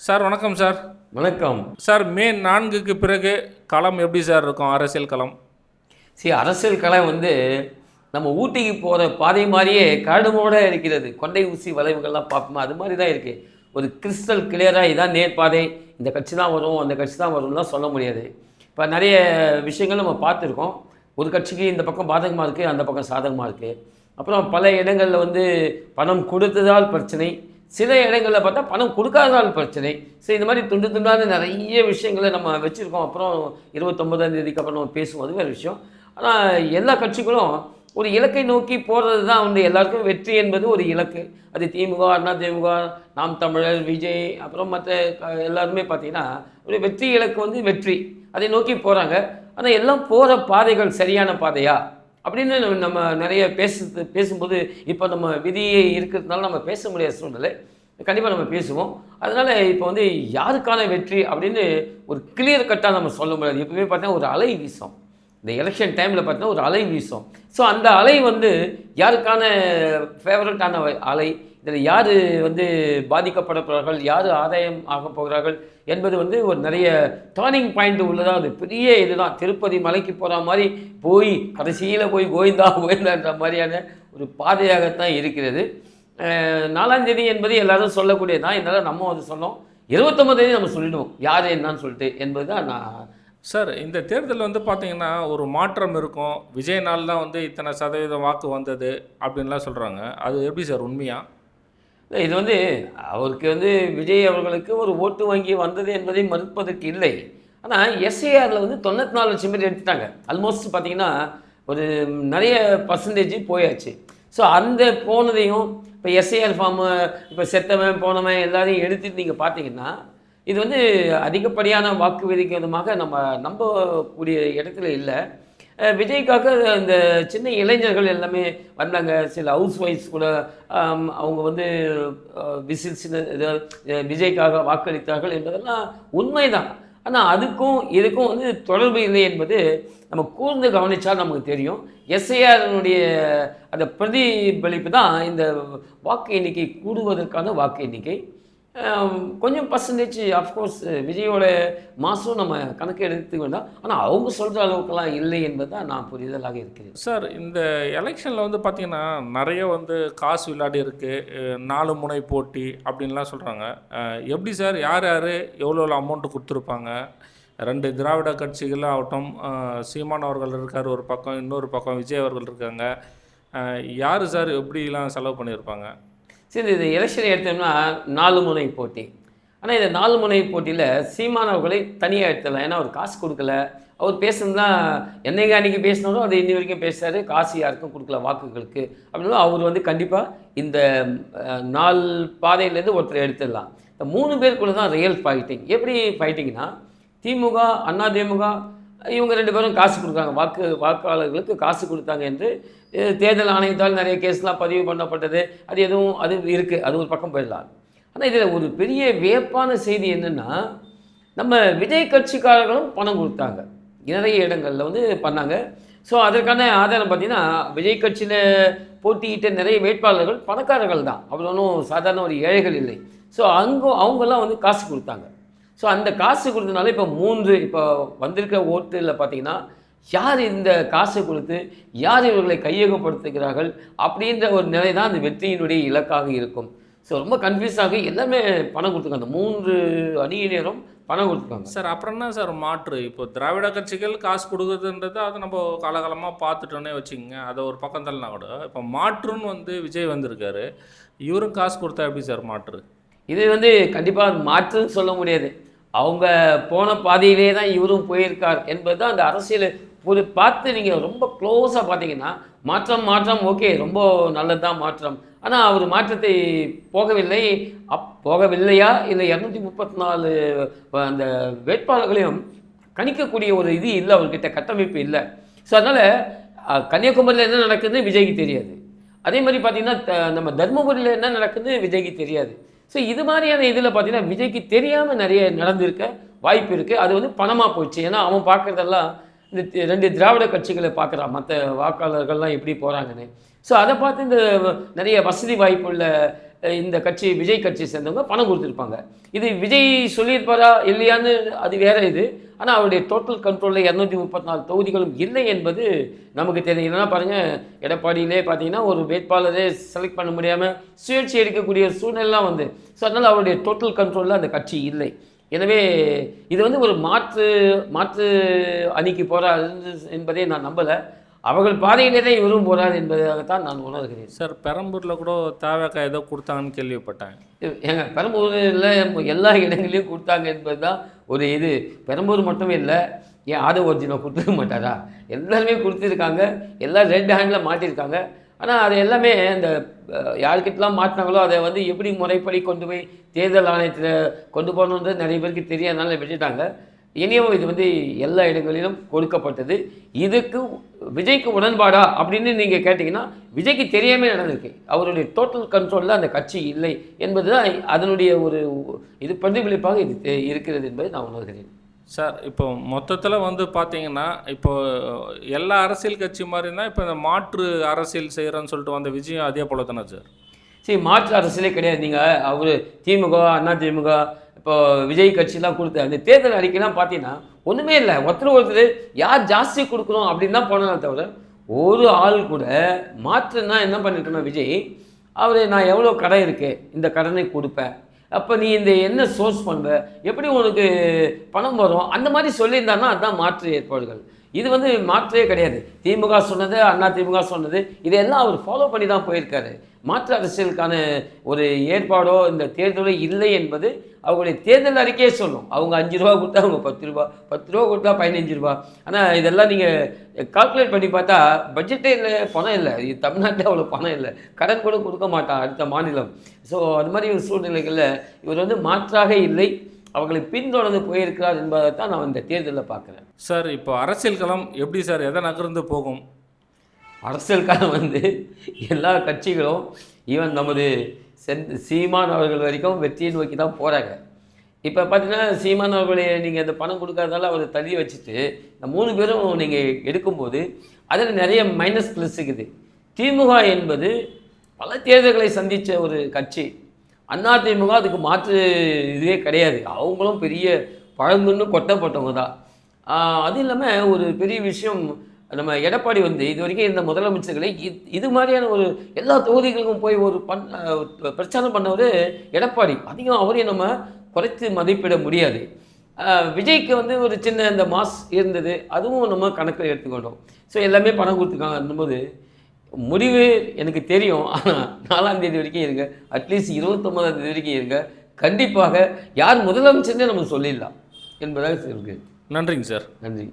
Sir வணக்கம் sir. வணக்கம் sir. மே 4க்கு பிறகு களம் எப்படி சார் இருக்கும், அரசியல் களம்? அரசியல் களம் நம்ம ஊட்டிக்கு போகிற பாதை மாதிரியே கரடுமோட இருக்கிறது. கொண்டை ஊசி வளைவுகள்லாம் பார்ப்போமா, அது மாதிரி தான் இருக்குது. ஒரு கிறிஸ்டல் கிளியராக இதான் நேர்பாதை, இந்த கட்சி தான் வரும், அந்த கட்சி தான் வரும்லாம் சொல்ல முடியாது. இப்போ நிறைய விஷயங்கள் நம்ம பார்த்துருக்கோம். ஒரு கட்சிக்கு இந்த பக்கம் பாதகமாக இருக்குது, அந்த பக்கம் சாதகமாக இருக்குது. அப்புறம் பல இடங்களில் பணம் கொடுத்ததால் பிரச்சனை, சில இடங்களில் பார்த்தா பணம் கொடுக்காததால் பிரச்சனை. ஸோ இந்த மாதிரி துண்டு துண்டான நிறைய விஷயங்களை நம்ம வச்சுருக்கோம். அப்புறம் 29ஆம் தேதிக்கு அப்புறம் நம்ம பேசுவோம், அது வேறு விஷயம். ஆனால் எல்லா கட்சிகளும் ஒரு இலக்கை நோக்கி போகிறது தான் எல்லாருக்கும் வெற்றி என்பது ஒரு இலக்கு. அது திமுக, அண்ணா திமுக, நாம் தமிழர், விஜய், அப்புறம் மற்ற எல்லாருமே பார்த்திங்கன்னா ஒரு வெற்றி இலக்கு வெற்றி, அதை நோக்கி போகிறாங்க. ஆனால் எல்லாம் போகிற பாதைகள் சரியான பாதையா அப்படின்னு நம்ம நிறைய பேசும்போது இப்போ நம்ம விதியை இருக்கிறதுனால நம்ம பேச முடியாத சூழ்நிலை. கண்டிப்பாக நம்ம பேசுவோம். அதனால் இப்போ யாருக்கான வெற்றி அப்படின்னு ஒரு கிளியர் கட்டாக நம்ம சொல்ல முடியாது. எப்பவுமே பார்த்தீங்கன்னா ஒரு அலை வீசும். இந்த எலெக்ஷன் டைமில் பார்த்தீங்கன்னா ஒரு அலை வீசும். ஸோ அந்த அலை யாருக்கான ஃபேவரட்டான அலை, இதில் யார் பாதிக்கப்பட போகிறார்கள், யார் ஆதாயம் ஆக போகிறார்கள் என்பது ஒரு நிறைய டர்னிங் பாயிண்ட் உள்ளதாக. அது பெரிய இதுதான். திருப்பதி மலைக்கு போகிற மாதிரி போய் கடைசியில் போய் கோவிந்தான்ற மாதிரியான ஒரு பாதையாகத்தான் இருக்கிறது. 4ஆம் தேதி என்பது எல்லாரும் சொல்லக்கூடியதான். என்னால் நம்ம அது சொன்னோம். 29ஆம் தேதி நம்ம சொல்லிடுவோம் யார் என்னன்னு சொல்லிட்டு என்பது தான் நான். சார், இந்த தேர்தல் பார்த்தீங்கன்னா ஒரு மாற்றம் இருக்கும். விஜய்னால் தான் இத்தனை சதவீதம் வாக்கு வந்தது அப்படின்லாம் சொல்கிறாங்க. அது எப்படி சார் உண்மையா? இது அவருக்கு விஜய் அவர்களுக்கு ஒரு ஓட்டு வங்கி வந்தது என்பதை மறுப்பதற்கு இல்லை. ஆனால் எஸ்ஏஆரில் 94 லட்சம் பேர் எடுத்துட்டாங்க. ஆல்மோஸ்ட் பார்த்திங்கன்னா ஒரு நிறைய பர்சன்டேஜ் போயாச்சு. ஸோ அந்த போனதையும் இப்போ எஸ்ஏஆர் ஃபார்மு இப்போ செத்தவன் போனவன் எல்லாரையும் எடுத்துகிட்டு நீங்கள் பார்த்தீங்கன்னா இது அதிகப்படியான வாக்கு விகிதமாக நம்ம நம்பக்கூடிய இடத்துல இல்லை. விஜய்க்காக இந்த சின்ன இளைஞர்கள் எல்லாமே வந்தாங்க. சில ஹவுஸ் ஒய்ஃப்ஸ் கூட அவங்க விசில்ஸ் விஜய்க்காக வாக்களித்தார்கள் என்பதெல்லாம் உண்மைதான். ஆனால் அதுக்கும் இதுக்கும் தொடர்பு இல்லை என்பது நம்ம கூர்ந்து கவனித்தால் நமக்கு தெரியும். எஸ்ஐஆரினுடைய அந்த பிரதிபலிப்பு தான் இந்த வாக்கு எண்ணிக்கை கூடுவதற்கான வாக்கு எண்ணிக்கை. கொஞ்சம் பர்சன்டேஜ் ஆஃப்கோர்ஸ் விஜயோட மாதம் நம்ம கணக்கு எடுத்து வேண்டாம். ஆனால் அவங்க சொல்கிற அளவுக்குலாம் இல்லை என்பது தான் நான் புரிதலாக இருக்கிறேன். சார், இந்த எலெக்ஷனில் பார்த்திங்கன்னா நிறைய காசு விளையாடி இருக்குது, 4 முனை போட்டி அப்படின்லாம் சொல்கிறாங்க. எப்படி சார், யார் யார் எவ்வளோ அமௌண்ட்டு கொடுத்துருப்பாங்க? 2 திராவிட கட்சிகள் ஆகட்டும், சீமான் அவர்கள் இருக்கார் ஒரு பக்கம், இன்னொரு பக்கம் விஜய் அவர்கள் இருக்காங்க. யார் சார் எப்படிலாம் செலவு பண்ணியிருப்பாங்க? சரி, இது எலெக்ஷன் எடுத்தோம்னா 4 முனை போட்டி. ஆனால் இந்த 4 முனை போட்டியில் சீமான் அவர்களை தனியாக எடுத்துடலாம். ஏன்னா அவர் காசு கொடுக்கல. அவர் பேசுனதுலாம் என்னைக்கு அன்றைக்கி பேசினாலும் அது இன்னி வரைக்கும் பேசுகிறாரு. காசு யாருக்கும் கொடுக்கல வாக்குகளுக்கு அப்படின்னா அவர் கண்டிப்பாக இந்த 4 பாதையிலேருந்து ஒருத்தர் எடுத்துடலாம். இந்த 3 பேருக்குள்ள தான் ரியல் ஃபைட்டிங். எப்படி ஃபைட்டிங்னா, திமுக, அண்ணா திமுக இவங்க 2 பேரும் காசு கொடுக்குறாங்க. வாக்காளர்களுக்கு காசு கொடுத்தாங்க என்று தேர்தல் ஆணையத்தால் நிறைய கேஸ்லாம் பதிவு பண்ணப்பட்டது. அது இருக்குது. அது ஒரு பக்கம் போயிடலாம். ஆனால் இதில் ஒரு பெரிய வியப்பான செய்தி என்னென்னா, நம்ம விஜய் கட்சிக்காரர்களும் பணம் கொடுத்தாங்க. நிறைய இடங்களில் பண்ணாங்க. ஸோ அதற்கான ஆதாரம் பார்த்திங்கன்னா, விஜய் கட்சியில் போட்டியிட்ட நிறைய வேட்பாளர்கள் பணக்காரர்கள் தான். அவ்வளோ ஒன்றும் சாதாரண ஒரு ஏழைகள் இல்லை. ஸோ அவங்கெல்லாம் காசு கொடுத்தாங்க. ஸோ அந்த காசு கொடுத்தனால இப்போ வந்திருக்க ஓட்டில் பார்த்திங்கன்னா, யார் இந்த காசு கொடுத்து யார் இவர்களை கையகப்படுத்துகிறார்கள் அப்படின்ற ஒரு நிலை தான் அந்த வெற்றியினுடைய இலக்காக இருக்கும். ஸோ ரொம்ப கன்ஃபியூஸாக எல்லாமே பணம் கொடுத்துருக்காங்க. அந்த 3 அணியினரும் பணம் கொடுத்துருக்காங்க. சார், அப்புறம் என்ன சார் மாற்று? இப்போ திராவிட கட்சிகள் காசு கொடுக்குறதுன்றது அதை நம்ம காலகாலமாக பார்த்துட்டோன்னே வச்சுக்கோங்க. அதை ஒரு பக்கம் தள்ளனா கூட இப்போ மாற்றுன்னு விஜய் வந்திருக்காரு. இவரும் காசு கொடுத்தா எப்படி சார் மாற்று? இது கண்டிப்பாக மாற்றுன்னு சொல்ல முடியாது. அவங்க போன பாதையிலே தான் இவரும் போயிருக்கார் என்பது தான் அந்த அரசியல் பார்த்து நீங்கள் ரொம்ப க்ளோஸாக பார்த்தீங்கன்னா, மாற்றம் ஓகே, ரொம்ப நல்லது தான் மாற்றம். ஆனால் அவர் மாற்றத்தை போகவில்லையா இல்லை 234 அந்த வேட்பாளர்களையும் கணிக்கக்கூடிய ஒரு இது இல்லை, அவர்கிட்ட கட்டமைப்பு இல்லை. ஸோ அதனால் கன்னியாகுமரியில் என்ன நடக்குதுன்னு விஜய்க்கு தெரியாது. அதே மாதிரி பார்த்திங்கன்னா நம்ம தர்மபுரியில் என்ன நடக்குதுன்னு விஜய்க்கு தெரியாது. ஸோ இது மாதிரியான இதில் பார்த்திங்கன்னா விஜய்க்கு தெரியாமல் நிறைய நடந்திருக்க வாய்ப்பு இருக்குது. அது பணமாக போயிடுச்சு. ஏன்னா அவன் பார்க்குறதெல்லாம் இந்த 2 திராவிட கட்சிகளை பார்க்குறான், மற்ற வாக்காளர்கள்லாம் எப்படி போகிறாங்கன்னு. ஸோ அதை பார்த்து இந்த நிறைய வசதி வாய்ப்புள்ள இந்த கட்சி விஜய் கட்சியை சேர்ந்தவங்க பணம் கொடுத்துருப்பாங்க. இது விஜய் சொல்லியிருப்பாரா இல்லையான்னு அது வேற இது. ஆனால் அவருடைய டோட்டல் கண்ட்ரோலில் 234 தொகுதிகளும் இல்லை என்பது நமக்கு தெரியும். என்னன்னா பாருங்கள், எடப்பாடியிலே பார்த்தீங்கன்னா ஒரு வேட்பாளரே செலக்ட் பண்ண முடியாமல் சுயேட்சை எடுக்கக்கூடிய சூழ்நிலாம் வந்து, ஸோ அதனால் அவருடைய டோட்டல் கண்ட்ரோலில் அந்த கட்சி இல்லை. எனவே இது வந்து ஒரு மாற்று அணிக்கு போகிறார் என்பதை நான் நம்பலை. அவர்கள் பாதையிலே தான் இவரும் போகிறார் என்பதாகத்தான் நான் உணர்கிறேன். சார் பெரம்பூரில் கூட தேவைக்கா ஏதோ கொடுத்தாங்கன்னு கேள்விப்பட்டேன். ஏங்க பெரம்பூரில் எல்லா இடங்களையும் கொடுத்தாங்க என்பது தான் ஒரு இது. பெரம்பூர் மட்டும் இல்லை, ஏன் ஆதவ ஒரிஜினல் கொடுத்துக்க மாட்டாரா? எல்லாருமே கொடுத்துருக்காங்க, எல்லாம் ரெட் ஹேண்டில் மாட்டியிருக்காங்க. ஆனால் அது எல்லாமே அந்த யாருக்கிட்டலாம் மாட்டினாங்களோ அதை வந்து எப்படி முறைப்படி கொண்டு போய் தேர்தல் ஆணையத்தில் கொண்டு போகணுன்றது நிறைய பேருக்கு தெரியாதனால விட்டுட்டாங்க. இனியும் இது வந்து எல்லா இடங்களிலும் கொடுக்கப்பட்டது. இதுக்கு விஜய்க்கு உடன்பாடா அப்படின்னு நீங்கள் கேட்டிங்கன்னா, விஜய்க்கு தெரியாமல் நடந்திருக்கு. அவருடைய டோட்டல் கண்ட்ரோலில் அந்த கட்சி இல்லை என்பது தான் அதனுடைய ஒரு இது பிரதிபலிப்பாக இது இருக்கிறது என்பதை நான் உணர்கிறேன். சார் இப்போ மொத்தத்தில் வந்து பார்த்தீங்கன்னா, இப்போ எல்லா அரசியல் கட்சி மாதிரி தான் இப்போ இந்த மாற்று அரசியல் செய்கிறேன்னு சொல்லிட்டு வந்த விஜயம் அதே போல தானே சார்? சரி, மாற்று அரசியலே கிடையாது. நீங்கள் அவர் திமுக, அண்ணா திமுக, இப்போ விஜய் கட்சிலாம் கொடுத்த அந்த தேர்தல் அறிக்கைலாம் பார்த்தீங்கன்னா ஒன்றுமே இல்லை. ஒருத்தர் யார் ஜாஸ்தி கொடுக்கணும் அப்படின்னு தான் போனதை தவிர ஒரு ஆள் கூட மாற்றுன்னா என்ன பண்ணிருக்கணும் விஜய், அவர் நான் எவ்வளோ கடன் இருக்குது, இந்த கடனை கொடுப்பேன், அப்போ நீ இந்த என்ன சோர்ஸ் பண்ணுவ, எப்படி உனக்கு பணம் வரும், அந்த மாதிரி சொல்லியிருந்தான்னா அதுதான் மாற்று ஏற்பாடுகள். இது வந்து மாற்றே கிடையாது. திமுக சொன்னது, அண்ணா திமுக சொன்னது, இதையெல்லாம் அவர் ஃபாலோ பண்ணி தான் போயிருக்காரு. மாற்று அரசியலுக்கான ஒரு ஏற்பாடோ இந்த தேர்தலோ இல்லை என்பது அவங்களுடைய தேர்தல் அறிக்கையே சொல்லும். அவங்க 5 ரூபா கொடுத்தா அவங்க 10 ரூபா, 10 ரூபா கொடுத்தா 15 ரூபா. ஆனால் இதெல்லாம் நீங்கள் கால்குலேட் பண்ணி பார்த்தா பட்ஜெட்டே இல்லை, பணம் இல்லை. இது தமிழ்நாட்டில் அவ்வளோ பணம் இல்லை, கடன் கூட கொடுக்க மாட்டான் அடுத்த மாநிலம். ஸோ அது மாதிரி ஒரு சூழ்நிலைகளில் இவர் வந்து மாற்றாக இல்லை, அவர்களை பின்தொடர்ந்து போயிருக்கிறார் என்பதை தான் நான் இந்த தேர்தலில் பார்க்குறேன். சார் இப்போ அரசியல் களம் எப்படி சார் எதை நகர்ந்து போகும்? அரசியல் களம் வந்து எல்லா கட்சிகளும் ஈவன் நமது சீமான் அவர்கள் வரைக்கும் வெற்றியை நோக்கி தான் போகிறாங்க. இப்போ பார்த்தீங்கன்னா சீமான் அவர்களை நீங்கள் அந்த பணம் கொடுக்காதனால அவரை தள்ளி வச்சுட்டு இந்த 3 பேரும் நீங்கள் எடுக்கும்போது அதில் நிறைய மைனஸ் ப்ளஸ் இருக்குது. திமுக என்பது பல தேர்தல்களை சந்தித்த ஒரு கட்சி. அதிமுக அதுக்கு மாற்று இதுவே கிடையாது. அவங்களும் பெரிய பழங்குன்னு கொட்டப்பட்டவங்க தான். அது இல்லாமல் ஒரு பெரிய விஷயம், நம்ம எடப்பாடி வந்து இது வரைக்கும் இந்த முதலமைச்சர்களை இது மாதிரியான ஒரு எல்லா தொகுதிகளுக்கும் போய் ஒரு பிரச்சாரம் பண்ணவர் எடப்பாடி. அதிகம் அவரையும் நம்ம குறைத்து மதிப்பிட முடியாது. விஜய்க்கு வந்து ஒரு சின்ன இந்த மாஸ் இருந்தது, அதுவும் நம்ம கணக்கில் எடுத்துக்கொண்டோம். ஸோ எல்லாமே பணம் கொடுத்துருக்காங்க போது முடிவு எனக்கு தெரியும். ஆனால் 4ஆம் தேதி வரைக்கும் இருங்க, அட்லீஸ்ட் 29ஆம் தேதி வரைக்கும் இருங்க, கண்டிப்பாக யார் முதலமைச்சர்னே நம்ம சொல்லிடலாம் என்பதாக இருக்குது. நன்றிங்க சார். நன்றி.